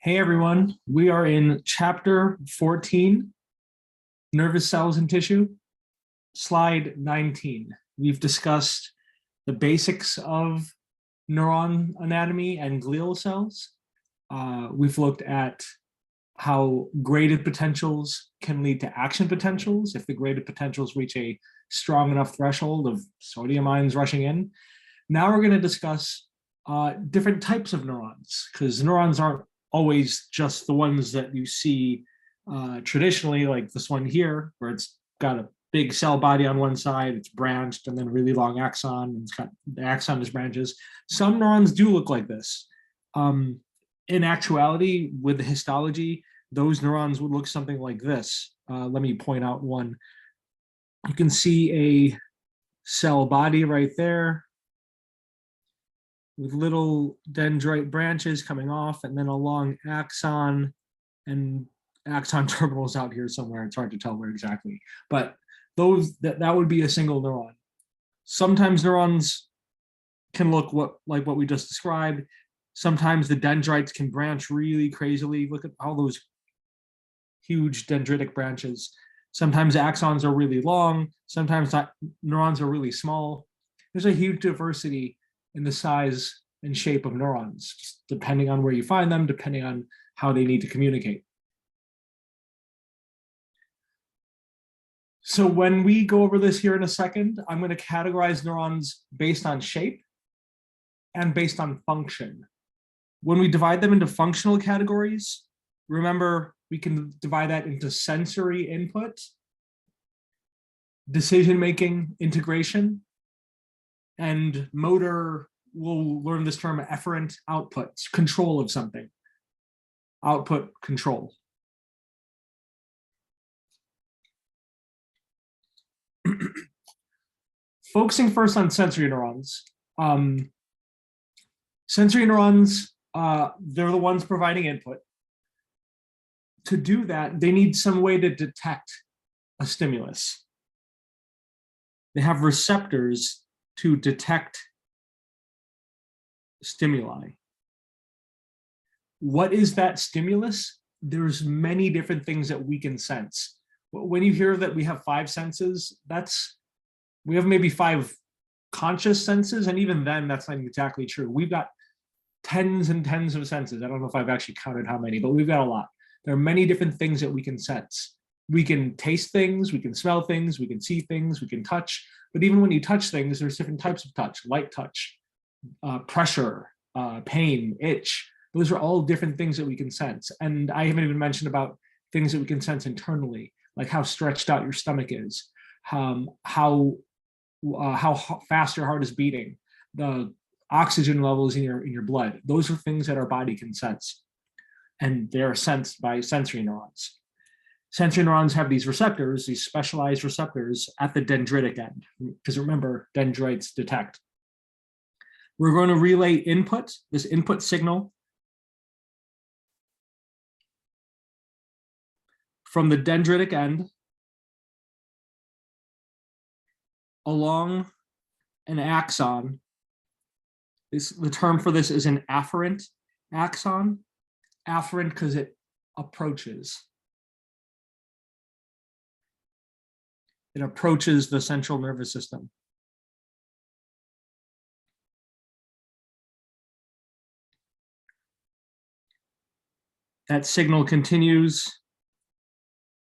Hey everyone, we are in chapter 14, nervous cells and tissue, slide 19. We've discussed the basics of neuron anatomy and glial cells. We've looked at how graded potentials can lead to action potentials if the graded potentials reach a strong enough threshold of sodium ions rushing in. Now we're going to discuss different types of neurons, because neurons aren't always just the ones that you see traditionally, like this one here, where it's got a big cell body on one side, it's branched, and then a really long axon, and it's got the axon as branches. Some neurons do look like this. In actuality, with the histology, those neurons would look something like this. Let me point out one. You can see a cell body right there with little dendrite branches coming off, and then a long axon, and axon terminals out here somewhere. It's hard to tell where exactly, but that would be a single neuron. Sometimes neurons can look like what we just described. Sometimes the dendrites can branch really crazily. Look at all those huge dendritic branches. Sometimes axons are really long. Sometimes neurons are really small. There's a huge diversity in the size and shape of neurons, just depending on where you find them, depending on how they need to communicate. So when we go over this here in a second, I'm going to categorize neurons based on shape and based on function. When we divide them into functional categories, remember, we can divide that into sensory input, decision-making, integration, and motor, we'll learn this term, efferent output, control of something, output control. Focusing first on sensory neurons. Sensory neurons, they're the ones providing input. To do that, they need some way to detect a stimulus. They have receptors to detect stimuli. What is that stimulus? There's many different things that we can sense. When you hear that we have 5 senses, we have maybe 5 conscious senses, and even then, that's not exactly true. We've got tens and tens of senses. I don't know if I've actually counted how many, but we've got a lot. There are many different things that we can sense. We can taste things, we can smell things, we can see things, we can touch. But even when you touch things, there's different types of touch: light touch, pressure, pain, itch. Those are all different things that we can sense. And I haven't even mentioned about things that we can sense internally, like how stretched out your stomach is, how fast your heart is beating, the oxygen levels in your blood. Those are things that our body can sense, and they're sensed by sensory neurons. Sensory neurons have these receptors, these specialized receptors at the dendritic end, because remember, dendrites detect. We're going to relay input, this input signal, from the dendritic end along an axon. The term for this is an afferent axon. Afferent because it approaches. It approaches the central nervous system. That signal continues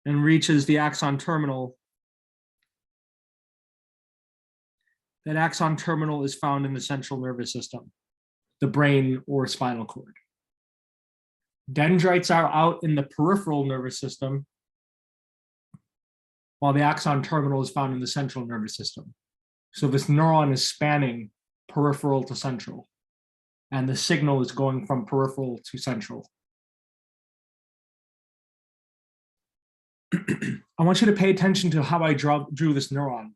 and reaches the axon terminal. That axon terminal is found in the central nervous system, the brain or spinal cord. Dendrites are out in the peripheral nervous system, while the axon terminal is found in the central nervous system. So this neuron is spanning peripheral to central, and the signal is going from peripheral to central. I want you to pay attention to how I drew this neuron,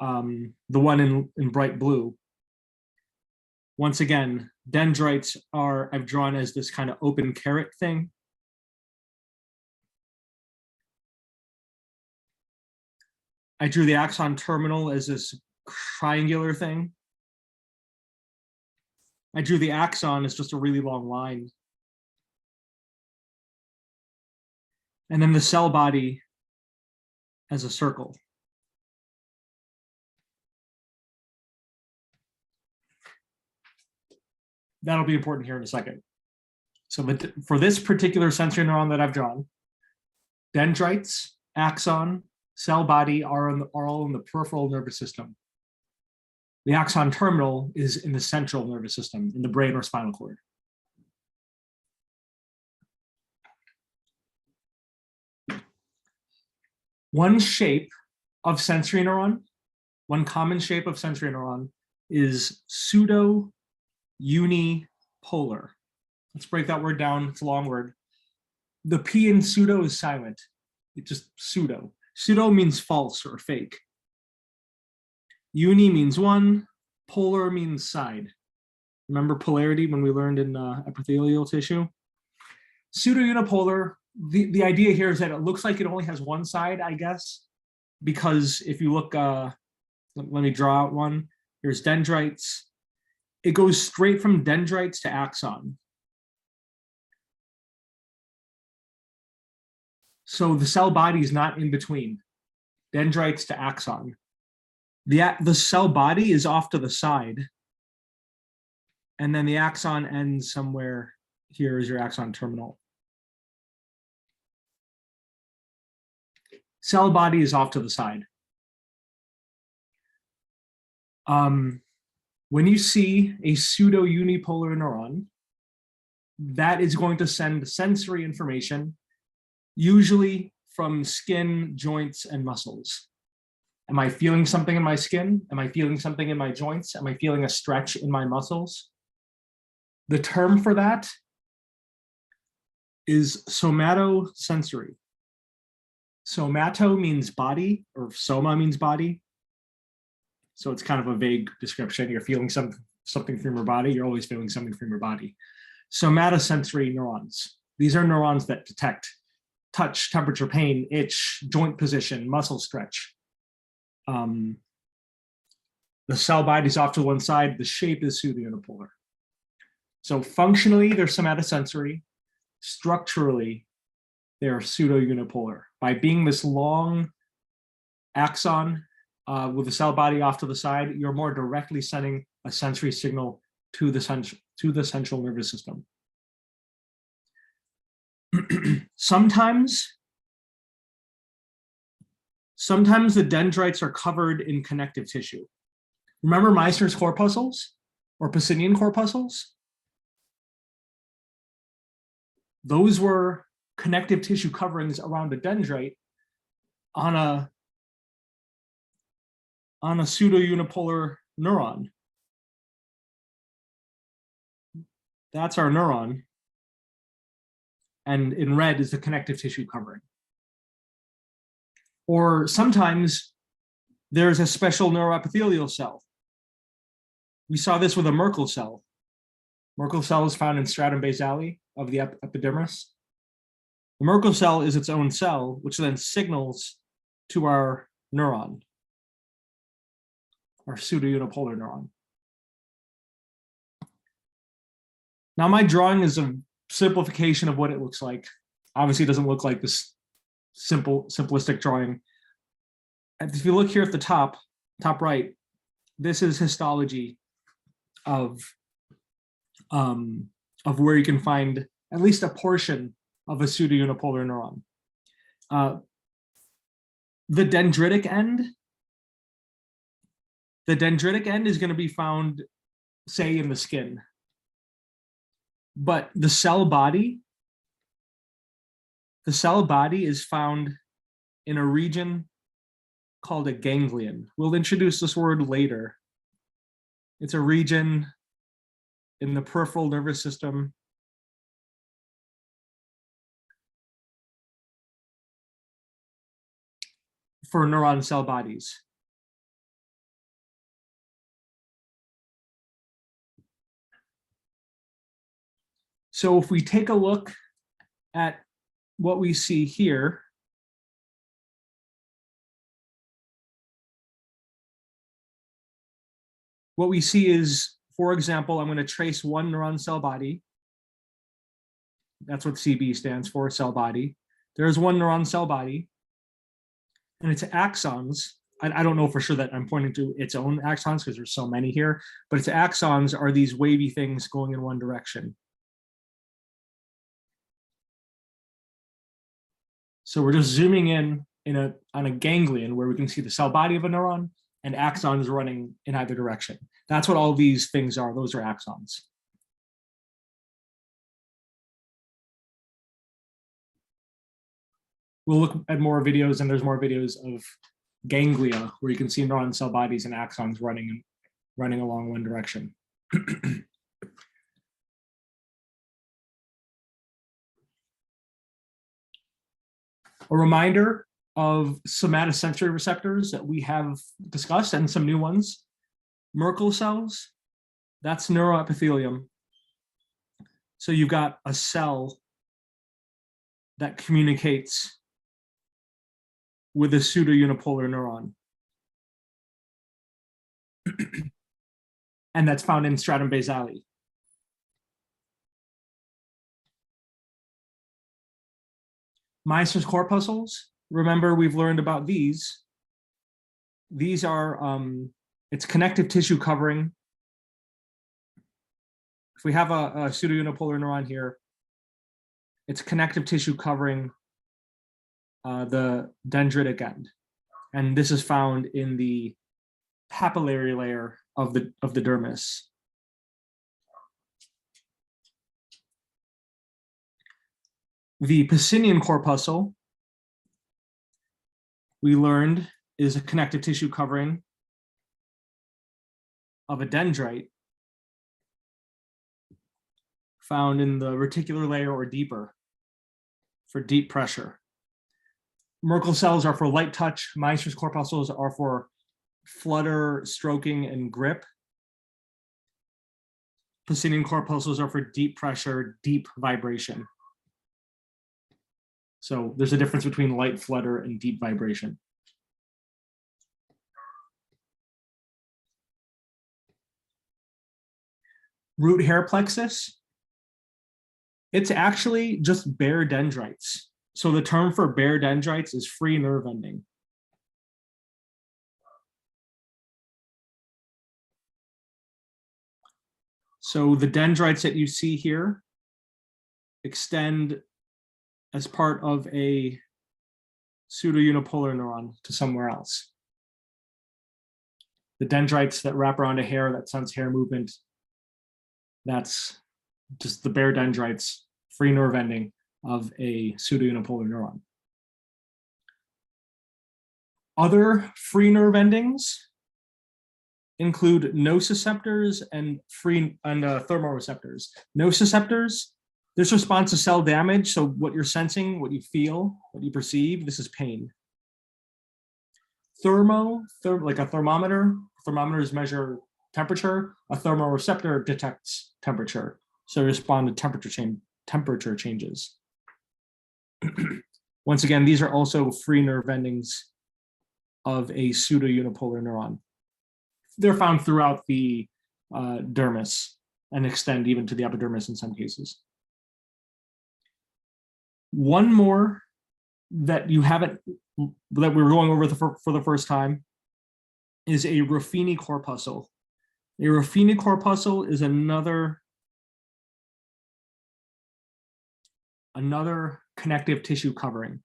the one in bright blue. Once again, dendrites I've drawn as this kind of open carrot thing. I drew the axon terminal as this triangular thing. I drew the axon as just a really long line. and then the cell body as a circle. That'll be important here in a second. So for this particular sensory neuron that I've drawn, dendrites, axon, cell body are all in the peripheral nervous system. The axon terminal is in the central nervous system, in the brain or spinal cord. One shape of sensory neuron, one common shape of sensory neuron is pseudo-unipolar. Let's break that word down. It's a long word. The P in pseudo is silent. It's just pseudo. Pseudo means false or fake. Uni means one. Polar means side. Remember polarity when we learned in epithelial tissue? Pseudo-unipolar, the idea here is that it looks like it only has one side, I guess, because if you look, let me draw out one. Here's dendrites. It goes straight from dendrites to axon. So the cell body is not in between dendrites to axon. The cell body is off to the side, and then the axon ends somewhere. Here is your axon terminal. Cell body is off to the side. When you see a pseudo-unipolar neuron, that is going to send sensory information, usually from skin, joints, and muscles. Am I feeling something in my skin? Am I feeling something in my joints? Am I feeling a stretch in my muscles? The term for that is somatosensory. Somato means body, or soma means body. So it's kind of a vague description. You're feeling something from your body. You're always feeling something from your body. Somatosensory neurons. These are neurons that detect touch, temperature, pain, itch, joint position, muscle stretch. The cell body is off to one side. The shape is pseudo-unipolar. So functionally, they're somatosensory. Structurally, they're pseudo-unipolar. By being this long axon with the cell body off to the side, you're more directly sending a sensory signal to the central nervous system. Sometimes the dendrites are covered in connective tissue. Remember Meissner's corpuscles or Pacinian corpuscles? Those were connective tissue coverings around a dendrite on a pseudo-unipolar neuron. That's our neuron. And in red is the connective tissue covering. Or sometimes there's a special neuroepithelial cell. We saw this with a Merkel cell. Merkel cell is found in stratum basale of the epidermis. The Merkel cell is its own cell, which then signals to our neuron, our pseudo-unipolar neuron. Now my drawing is a simplification of what it looks like. Obviously, it doesn't look like this simplistic drawing. And if you look here at the top right, this is histology of where you can find at least a portion of a pseudo-unipolar neuron. The dendritic end is going to be found, say, in the skin. But the cell body is found in a region called a ganglion. We'll introduce this word later. It's a region in the peripheral nervous system. For neuron cell bodies. So if we take a look at what we see here, what we see is, for example, I'm going to trace one neuron cell body. That's what CB stands for, cell body. There's one neuron cell body, and its axons, I don't know for sure that I'm pointing to its own axons because there's so many here, but its axons are these wavy things going in one direction. So we're just zooming in on a ganglion where we can see the cell body of a neuron and axons running in either direction. That's what all these things are. Those are axons. We'll look at more videos, and there's more videos of ganglia where you can see neuron cell bodies and axons running along one direction. A reminder of somatosensory receptors that we have discussed and some new ones. Merkel cells, that's neuroepithelium. So you've got a cell that communicates with a pseudounipolar neuron. And that's found in stratum basale. Meissner's corpuscles, remember we've learned about these. These are, it's connective tissue covering. If we have a pseudounipolar neuron here, it's connective tissue covering the dendritic end. And this is found in the papillary layer of the dermis. The Pacinian corpuscle, we learned, is a connective tissue covering of a dendrite found in the reticular layer or deeper for deep pressure. Merkel cells are for light touch. Meissner's corpuscles are for flutter, stroking, and grip. Pacinian corpuscles are for deep pressure, deep vibration. So there's a difference between light flutter and deep vibration. Root hair plexus, it's actually just bare dendrites. So the term for bare dendrites is free nerve ending. So the dendrites that you see here extend as part of a pseudounipolar neuron to somewhere else. The dendrites that wrap around a hair that sense hair movement, that's just the bare dendrites, free nerve ending of a pseudounipolar neuron. Other free nerve endings include nociceptors and thermoreceptors. Nociceptors, this responds to cell damage, so what you're sensing, what you feel, what you perceive, this is pain. Like a thermometer, thermometers measure temperature, a thermoreceptor detects temperature, so respond to temperature changes. Once again, these are also free nerve endings of a pseudounipolar neuron. They're found throughout the dermis and extend even to the epidermis in some cases. One more that you haven't, that we were going over for the first time, is a Ruffini corpuscle. A Ruffini corpuscle is another connective tissue covering.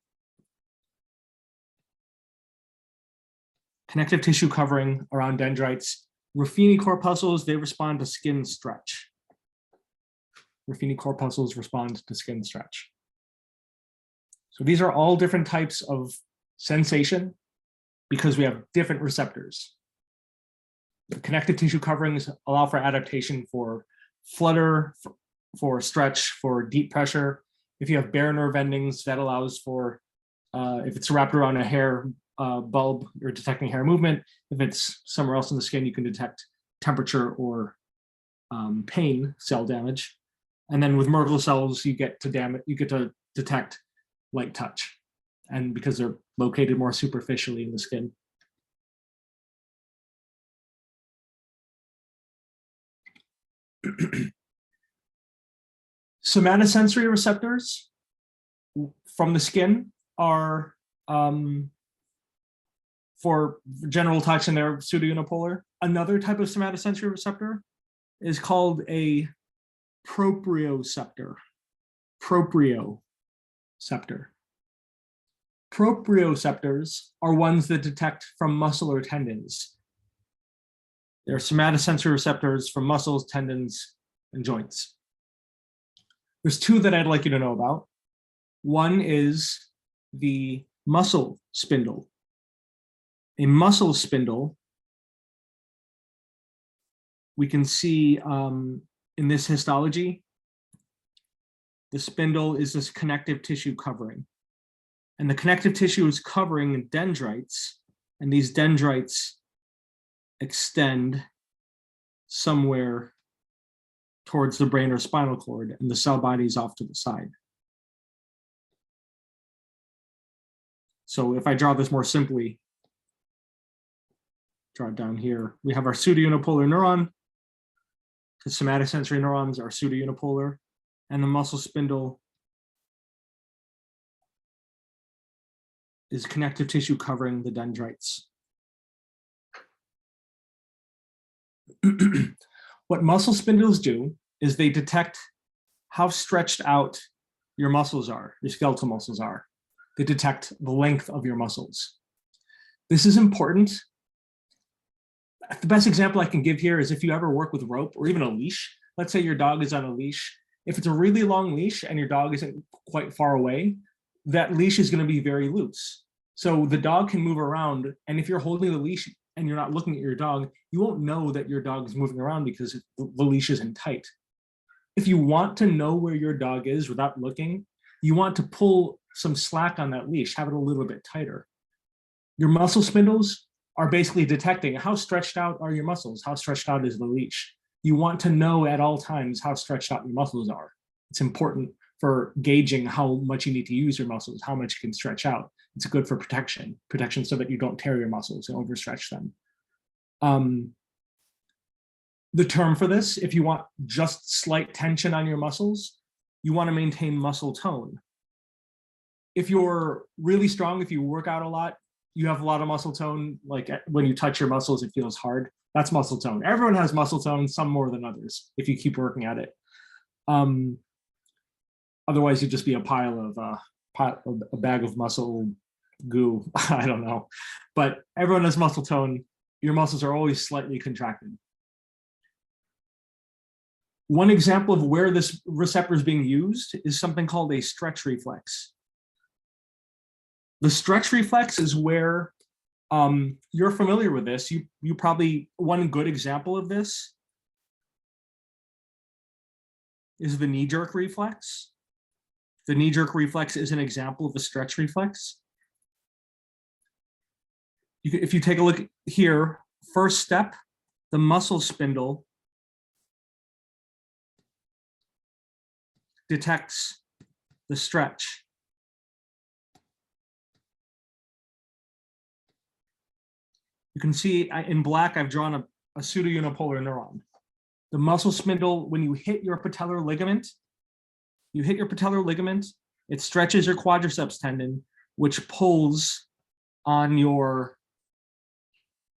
Connective tissue covering around dendrites. Ruffini corpuscles, they respond to skin stretch. Ruffini corpuscles respond to skin stretch. So these are all different types of sensation because we have different receptors. The connective tissue coverings allow for adaptation for flutter, for stretch, for deep pressure. If you have bare nerve endings, that allows for, if it's wrapped around a hair bulb, you're detecting hair movement. If it's somewhere else in the skin, you can detect temperature or pain, cell damage. And then with Merkel cells, you get to detect light touch, and because they're located more superficially in the skin. Somatosensory receptors, from the skin are for general touch, and they're pseudounipolar. Another type of somatosensory receptor is called a proprioceptor. Proprioceptor. Proprioceptors are ones that detect from muscle or tendons. They're somatosensory receptors from muscles, tendons, and joints. There's two that I'd like you to know about. One is the muscle spindle. A muscle spindle, we can see in this histology, the spindle is this connective tissue covering. And the connective tissue is covering dendrites, and these dendrites extend somewhere towards the brain or spinal cord, and the cell body is off to the side. So if I draw this more simply, draw it down here, we have our pseudounipolar neuron. The somatosensory neurons are pseudounipolar, and the muscle spindle is connective tissue covering the dendrites. What muscle spindles do is they detect how stretched out your muscles are, your skeletal muscles are. They detect the length of your muscles. This is important. The best example I can give here is if you ever work with rope or even a leash. Let's say your dog is on a leash. If it's a really long leash and your dog isn't quite far away, that leash is going to be very loose. So the dog can move around, and if you're holding the leash and you're not looking at your dog, you won't know that your dog is moving around because the leash isn't tight. If you want to know where your dog is without looking, you want to pull some slack on that leash, have it a little bit tighter. Your muscle spindles are basically detecting how stretched out are your muscles, how stretched out is the leash. You want to know at all times how stretched out your muscles are. It's important for gauging how much you need to use your muscles, how much you can stretch out. It's good for protection so that you don't tear your muscles and overstretch them. The term for this, if you want just slight tension on your muscles, you want to maintain muscle tone. If you're really strong, if you work out a lot, you have a lot of muscle tone, like when you touch your muscles, it feels hard. That's muscle tone. Everyone has muscle tone, some more than others, if you keep working at it. Otherwise, you'd just be a bag of muscle goo. I don't know. But everyone has muscle tone. Your muscles are always slightly contracted. One example of where this receptor is being used is something called a stretch reflex. The stretch reflex is where you're familiar with this. You probably, one good example of this is the knee-jerk reflex. The knee-jerk reflex is an example of the stretch reflex. If you take a look here, first step, the muscle spindle detects the stretch. You can see in black, I've drawn a pseudounipolar neuron. The muscle spindle, when you hit your patellar ligament, it stretches your quadriceps tendon, which pulls on your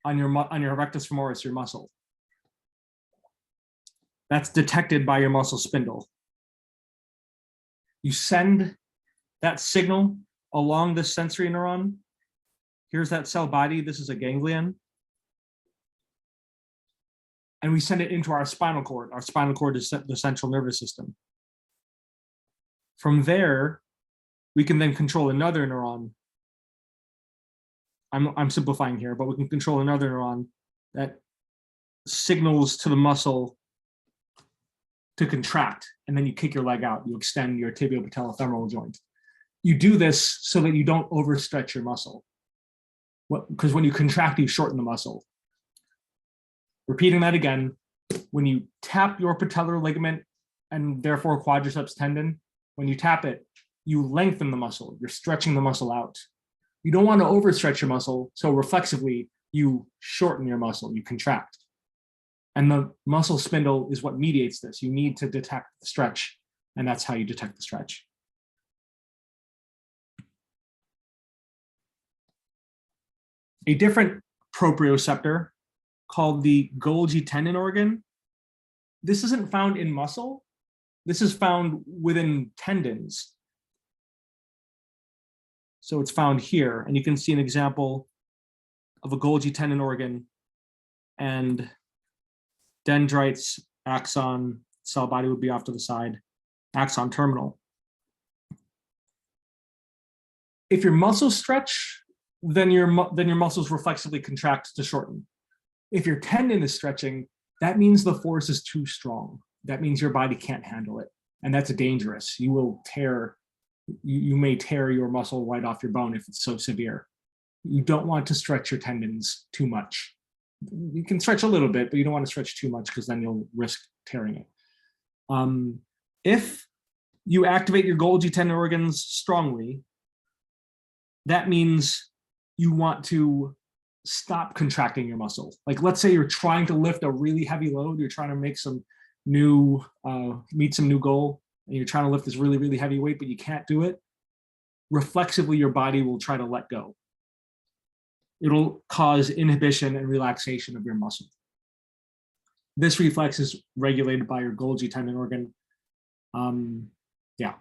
rectus femoris, your muscle. That's detected by your muscle spindle. You send that signal along the sensory neuron. Here's that cell body. This is a ganglion. And we send it into our spinal cord. Our spinal cord is the central nervous system. From there, we can then control another neuron. I'm simplifying here, but we can control another neuron that signals to the muscle to contract, and then you kick your leg out. You extend your tibiopatellofemoral joint. You do this so that you don't overstretch your muscle. Because when you contract, you shorten the muscle. Repeating that again, when you tap your patellar ligament and therefore quadriceps tendon, when you tap it, you lengthen the muscle. You're stretching the muscle out. You don't want to overstretch your muscle, so reflexively, you shorten your muscle, you contract. And the muscle spindle is what mediates this. You need to detect the stretch, and that's how you detect the stretch. a different proprioceptor called the Golgi tendon organ. This isn't found in muscle. This is found within tendons. So it's found here, and you can see an example of a Golgi tendon organ and dendrites, axon, cell body would be off to the side, axon terminal. If your muscles stretch, then your muscles reflexively contract to shorten. If your tendon is stretching, that means the force is too strong. That means your body can't handle it, and that's dangerous. You will tear, you may tear your muscle right off your bone if it's so severe. You don't want to stretch your tendons too much. You can stretch a little bit, but you don't want to stretch too much because then you'll risk tearing it. If you activate your Golgi tendon organs strongly, that means you want to stop contracting your muscle. Like, let's say you're trying to lift a really heavy load, you're trying to make some new, meet some new goal, and you're trying to lift this really, really heavy weight, but you can't do it. Reflexively, your body will try to let go. It'll cause inhibition and relaxation of your muscle. This reflex is regulated by your Golgi tendon organ. Yeah.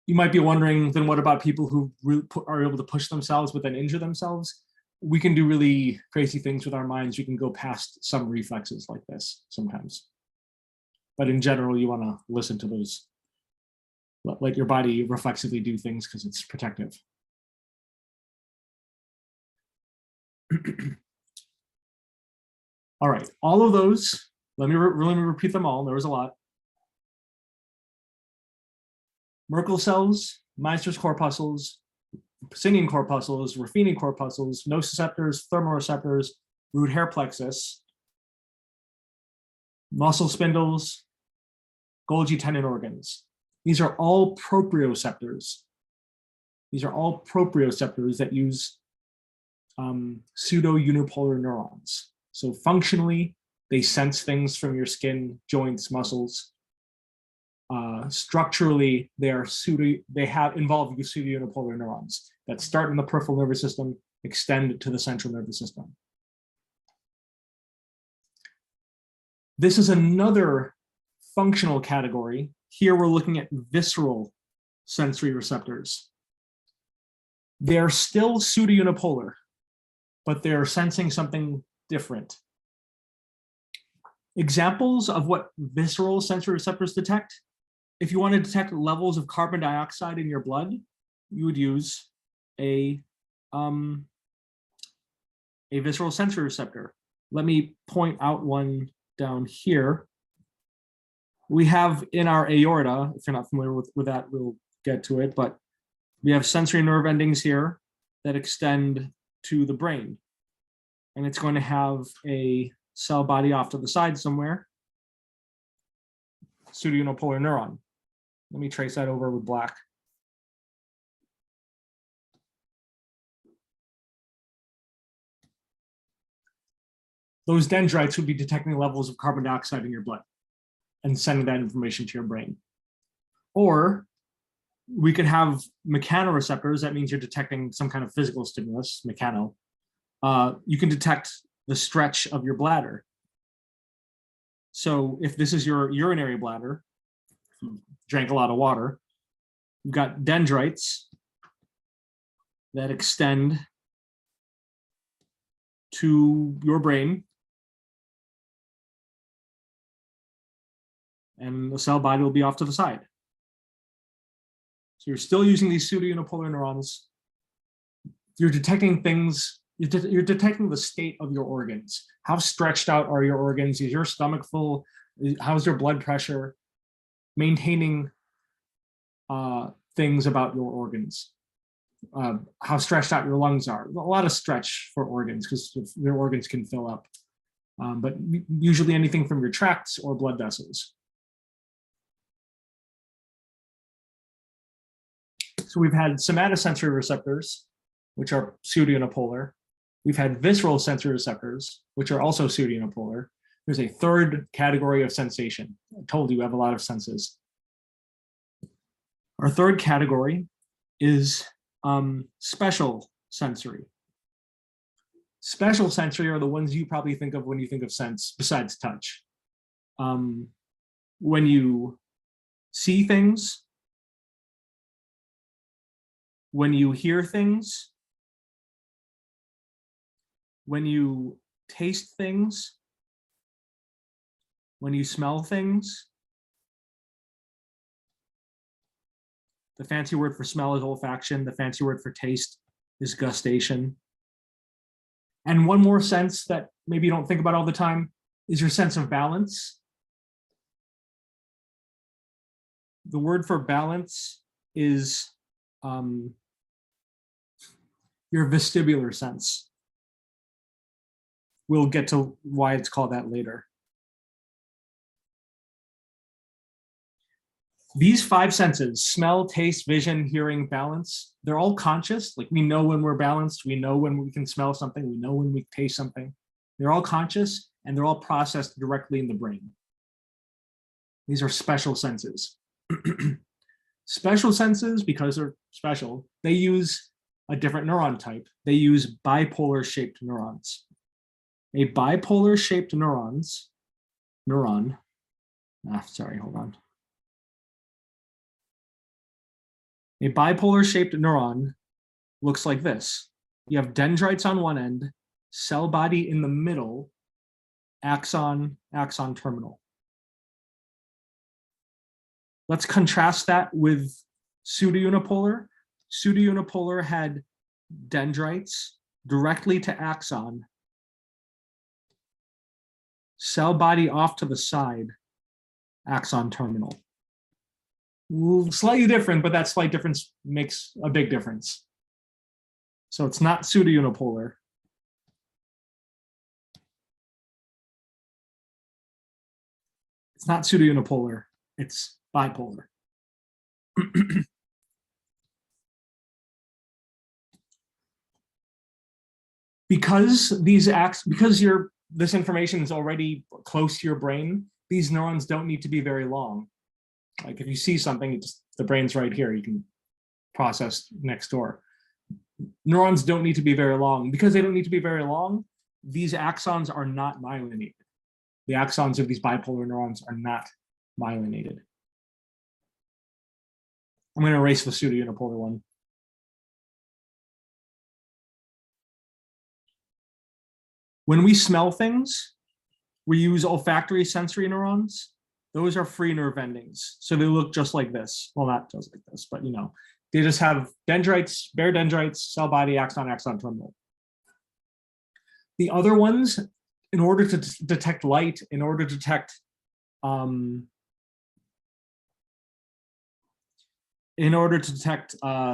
You might be wondering, then what about people who really are able to push themselves but then injure themselves? We can do really crazy things with our minds. We can go past some reflexes like this sometimes. But in general, you want to listen to those. Let your body reflexively do things because it's protective. All right, all of those, let me repeat them all. There was a lot. Merkel cells, Meissner's corpuscles, Pacinian corpuscles, Ruffini corpuscles, nociceptors, thermoreceptors, root hair plexus, muscle spindles, Golgi tendon organs. These are all proprioceptors. These are all proprioceptors that use pseudo-unipolar neurons. So functionally, they sense things from your skin, joints, muscles. Structurally, they involve pseudo-unipolar neurons that start in the peripheral nervous system, extend to the central nervous system. This is another functional category. Here we're looking at visceral sensory receptors. They're still pseudo-unipolar, but they're sensing something different. Examples of what visceral sensory receptors detect: if you want to detect levels of carbon dioxide in your blood, you would use a visceral sensory receptor. Let me point out one down here. We have in our aorta, if you're not familiar with that, we'll get to it, but we have sensory nerve endings here that extend to the brain. And it's going to have a cell body off to the side somewhere, pseudo-unipolar neuron. Let me trace that over with black. Those dendrites would be detecting levels of carbon dioxide in your blood and sending that information to your brain. Or we could have mechanoreceptors. That means you're detecting some kind of physical stimulus, mechano. You can detect the stretch of your bladder. So if this is your urinary bladder, you drank a lot of water, you've got dendrites that extend to your brain, and the cell body will be off to the side. So you're still using these pseudo-unipolar neurons. You're detecting things, you're detecting the state of your organs. How stretched out are your organs? Is your stomach full? How's your blood pressure? Maintaining things about your organs. How stretched out your lungs are. A lot of stretch for organs because your organs can fill up. But usually anything from your tracts or blood vessels. So we've had somatosensory receptors, which are pseudo-unipolar. We've had visceral sensory receptors, which are also pseudo-unipolar. There's a third category of sensation. I told you we have a lot of senses. Our third category is special sensory. Special sensory are the ones you probably think of when you think of sense, besides touch. When you see things, when you hear things, when you taste things, when you smell things. The fancy word for smell is olfaction. The fancy word for taste is gustation. And one more sense that maybe you don't think about all the time is your sense of balance. The word for balance is your vestibular sense. We'll get to why it's called that later. These 5 senses, smell, taste, vision, hearing, balance, they're all conscious. Like we know when we're balanced, we know when we can smell something, we know when we taste something. They're all conscious and they're all processed directly in the brain. These are special senses. Special senses, because they're special, they use a different neuron type. They use bipolar shaped neurons. A bipolar shaped neuron, A bipolar shaped neuron looks like this. You have dendrites on one end, cell body in the middle, axon, axon terminal. Let's contrast that with pseudounipolar. Pseudounipolar had dendrites directly to axon, cell body off to the side, axon terminal. Slightly different, but that slight difference makes a big difference. So it's not pseudounipolar. It's not pseudounipolar, it's bipolar. Because this information is already close to your brain, these neurons don't need to be very long. Like if you see something, the brain's right here, you can process next door. Neurons don't need to be very long. Because they don't need to be very long, these axons are not myelinated. The axons of these bipolar neurons are not myelinated. I'm going to erase the pseudounipolar one. When we smell things, we use olfactory sensory neurons. Those are free nerve endings. So they look just like this. Well, not just like this, but they just have dendrites, bare dendrites, cell body, axon, axon terminal. The other ones, in order to detect light, in order to detect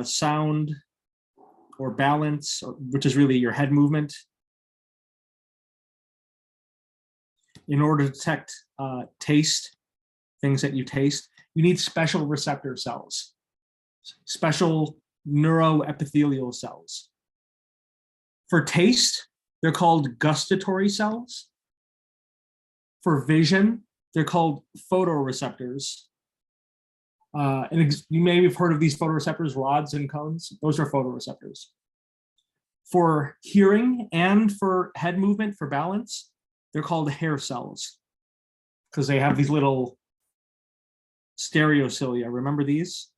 sound or balance, which is really your head movement, in order to detect taste, things that you taste, you need special receptor cells, special neuroepithelial cells. For taste, they're called gustatory cells. For vision, they're called photoreceptors. And you may have heard of these photoreceptors, rods and cones. Those are photoreceptors. For hearing and for head movement, for balance, they're called hair cells because they have these little stereocilia. Remember these?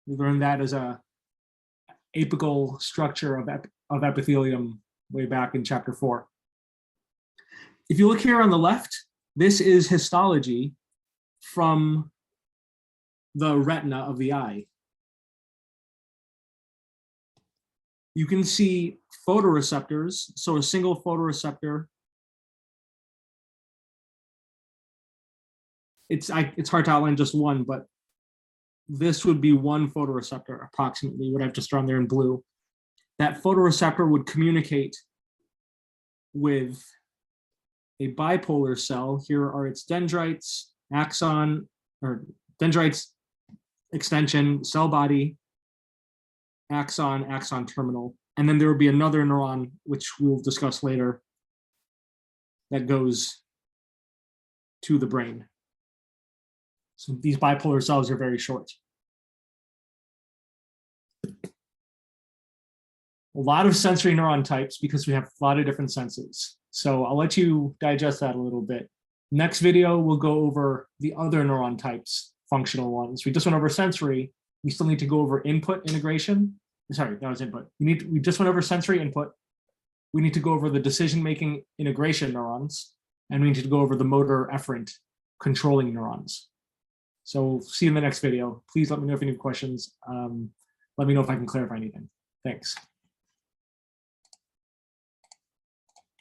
We learned that as a apical structure of epithelium way back in chapter 4. If you look here on the left, this is histology from the retina of the eye. You can see photoreceptors, so a single photoreceptor. It's hard to outline just one, but this would be one photoreceptor, approximately, what I've just drawn there in blue. That photoreceptor would communicate with a bipolar cell. Here are its dendrites, axon, or dendrites, extension, cell body, axon, axon terminal. And then there would be another neuron, which we'll discuss later, that goes to the brain. So these bipolar cells are very short. A lot of sensory neuron types because we have a lot of different senses. So I'll let you digest that a little bit. Next video, we'll go over the other neuron types, functional ones. We just went over sensory. We still need to go over input integration. Sorry, that was input. We just went over sensory input. We need to go over the decision-making integration neurons, and we need to go over the motor efferent controlling neurons. So see you in the next video. Please let me know if you have any questions. Let me know if I can clarify anything. Thanks.